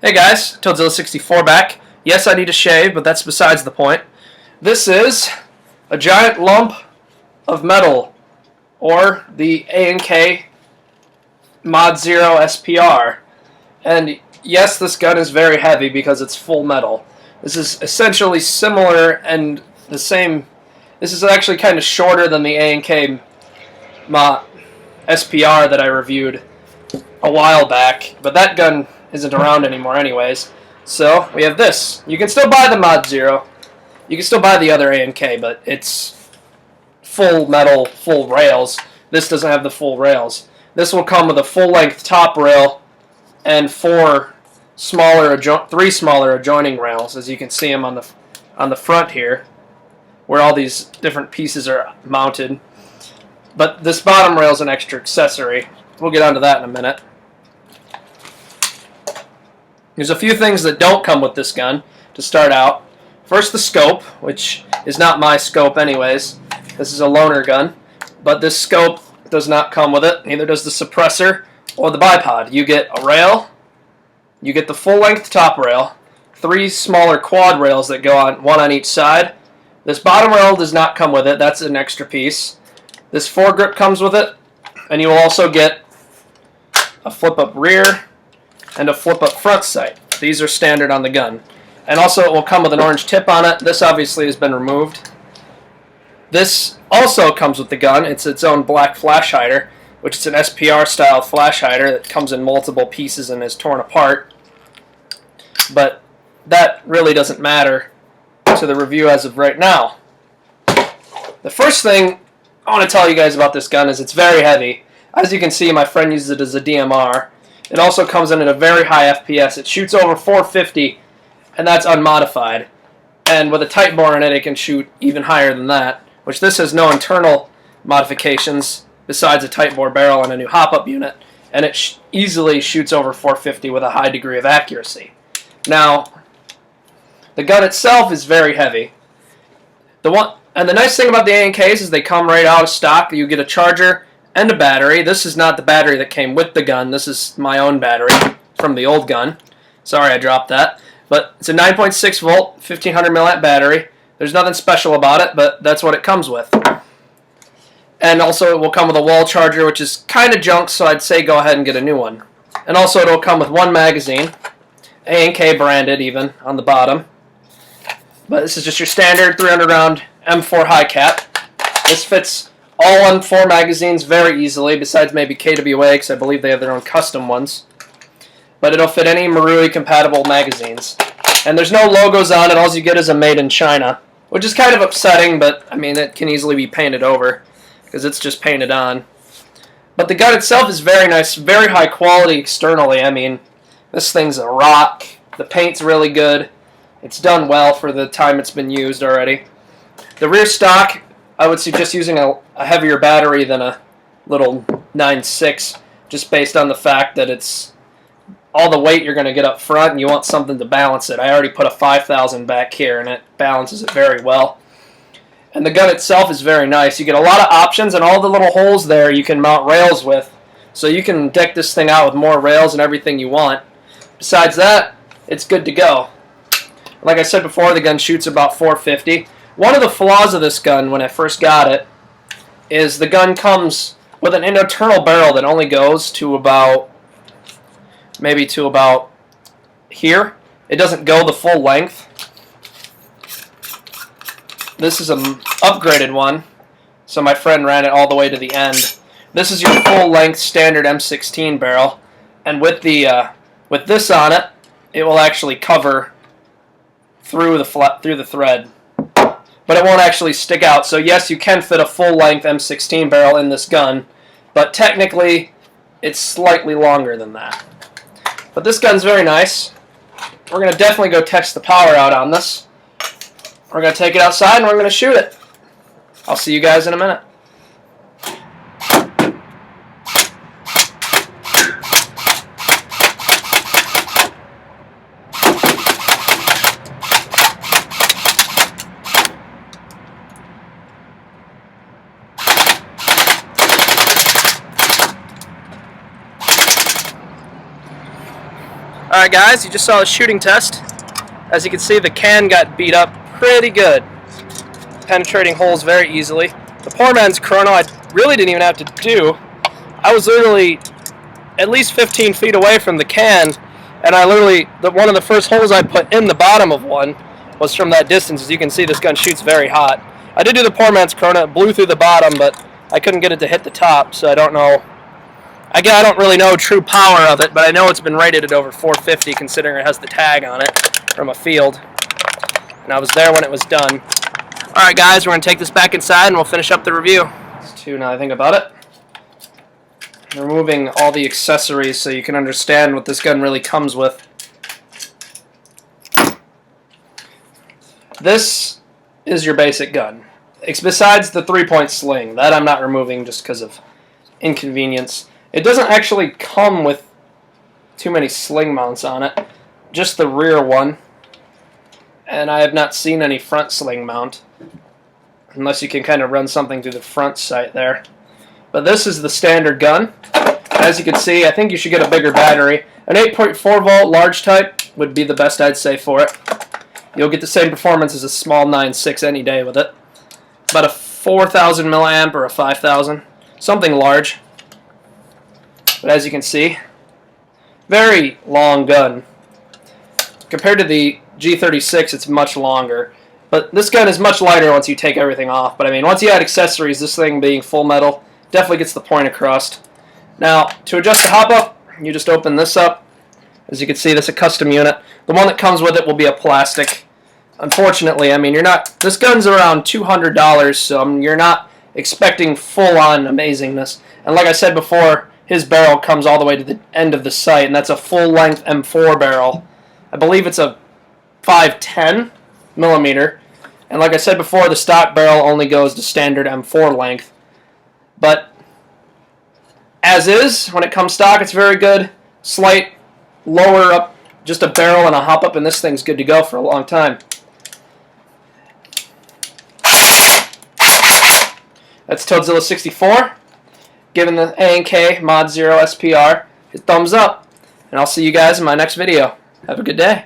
Hey guys, Toadzilla64 back. Yes, I need a shave, but that's besides the point. This is a giant lump of metal, or the A&K MOD0 SPR. And yes, this gun is very heavy because it's full metal. This is essentially similar and the same. This is actually kind of shorter than the A&K MOD SPR that I reviewed a while back, but that gun isn't around anymore anyways. So we have this. You can still buy the Mod-0. You can still buy the other A&K, but it's full metal, full rails. This doesn't have the full rails. This will come with a full-length top rail and three smaller adjoining rails, as you can see them on the front here, where all these different pieces are mounted. But this bottom rail is an extra accessory. We'll get onto that in a minute. There's a few things that don't come with this gun to start out. First, the scope, which is not my scope anyways. This is a loaner gun, but this scope does not come with it. Neither does the suppressor or the bipod. You get a rail, you get the full-length top rail, three smaller quad rails that go on, one on each side. This bottom rail does not come with it. That's an extra piece. This foregrip comes with it, and you will also get a flip-up rear and a flip-up front sight. These are standard on the gun. And also it will come with an orange tip on it. This obviously has been removed. This also comes with the gun. It's its own black flash hider, which is an SPR style flash hider that comes in multiple pieces and is torn apart. But that really doesn't matter to the review as of right now. The first thing I want to tell you guys about this gun is it's very heavy. As you can see, my friend uses it as a DMR. It also comes in at a very high FPS. It shoots over 450, and that's unmodified. And with a tight bore in it, it can shoot even higher than that, which this has no internal modifications besides a tight bore barrel and a new hop-up unit, and it easily shoots over 450 with a high degree of accuracy. Now, the gun itself is very heavy. And the nice thing about the A&Ks is they come right out of stock. You get a charger and a battery. This is not the battery that came with the gun. This is my own battery from the old gun. Sorry I dropped that. But it's a 9.6 volt, 1500 milliamp battery. There's nothing special about it, but that's what it comes with. And also it will come with a wall charger, which is kind of junk, so I'd say go ahead and get a new one. And also it will come with one magazine, A&K branded even, on the bottom. But this is just your standard 300 round M4 high cap. This fits all on 4 magazines very easily, besides maybe KWA, because I believe they have their own custom ones. But it'll fit any Marui-compatible magazines. And there's no logos on it. All you get is a made in China, which is kind of upsetting, but I mean, it can easily be painted over, because it's just painted on. But the gun itself is very nice, very high quality externally. I mean, this thing's a rock. The paint's really good. It's done well for the time it's been used already. The rear stock, I would suggest using a heavier battery than a little 9.6, just based on the fact that it's all the weight you're going to get up front, and you want something to balance it. I already put a 5000 back here, and it balances it very well. And the gun itself is very nice. You get a lot of options, and all the little holes there you can mount rails with. So you can deck this thing out with more rails and everything you want. Besides that, it's good to go. Like I said before, the gun shoots about 450. One of the flaws of this gun when I first got it is the gun comes with an internal barrel that only goes to about, maybe to about here. It doesn't go the full length. This is an upgraded one, so my friend ran it all the way to the end. This is your full length standard M16 barrel, and with this on it, it will actually cover through the thread. But it won't actually stick out. So yes, you can fit a full-length M16 barrel in this gun, but technically it's slightly longer than that. But this gun's very nice. We're going to definitely go test the power out on this. We're going to take it outside and we're going to shoot it. I'll see you guys in a minute. Alright guys, you just saw the shooting test. As you can see, the can got beat up pretty good, penetrating holes very easily. The poor man's chrono I really didn't even have to do. I was literally at least 15 feet away from the can, and I literally, one of the first holes I put in the bottom of one was from that distance. As you can see, this gun shoots very hot. I did do the poor man's chrono, it blew through the bottom, but I couldn't get it to hit the top, so I don't know. Again, I don't really know true power of it, but I know it's been rated at over 450 considering it has the tag on it from a field. And I was there when it was done. Alright guys, we're going to take this back inside and we'll finish up the review. Now I think about it. Removing all the accessories so you can understand what this gun really comes with. This is your basic gun. It's besides the 3-point sling. That I'm not removing just because of inconvenience. It doesn't actually come with too many sling mounts on it. Just the rear one. And I have not seen any front sling mount. Unless you can kind of run something through the front sight there. But this is the standard gun. As you can see, I think you should get a bigger battery. An 8.4 volt large type would be the best I'd say for it. You'll get the same performance as a small 9.6 any day with it. About a 4,000 milliamp or a 5,000. Something large. But as you can see, very long gun. Compared to the G36, it's much longer. But this gun is much lighter once you take everything off. But I mean, once you add accessories, this thing being full metal definitely gets the point across. Now, to adjust the hop-up, you just open this up. As you can see, this is a custom unit. The one that comes with it will be a plastic. Unfortunately, I mean, this gun's around $200, so you're not expecting full-on amazingness. And like I said before, his barrel comes all the way to the end of the sight, and that's a full-length M4 barrel. I believe it's a 510 millimeter. And like I said before, the stock barrel only goes to standard M4 length. But as is, when it comes stock, it's very good. Slight lower up, just a barrel and a hop up, and this thing's good to go for a long time. That's Toadzilla 64. Giving the A&K MOD0 SPR a thumbs up. And I'll see you guys in my next video. Have a good day.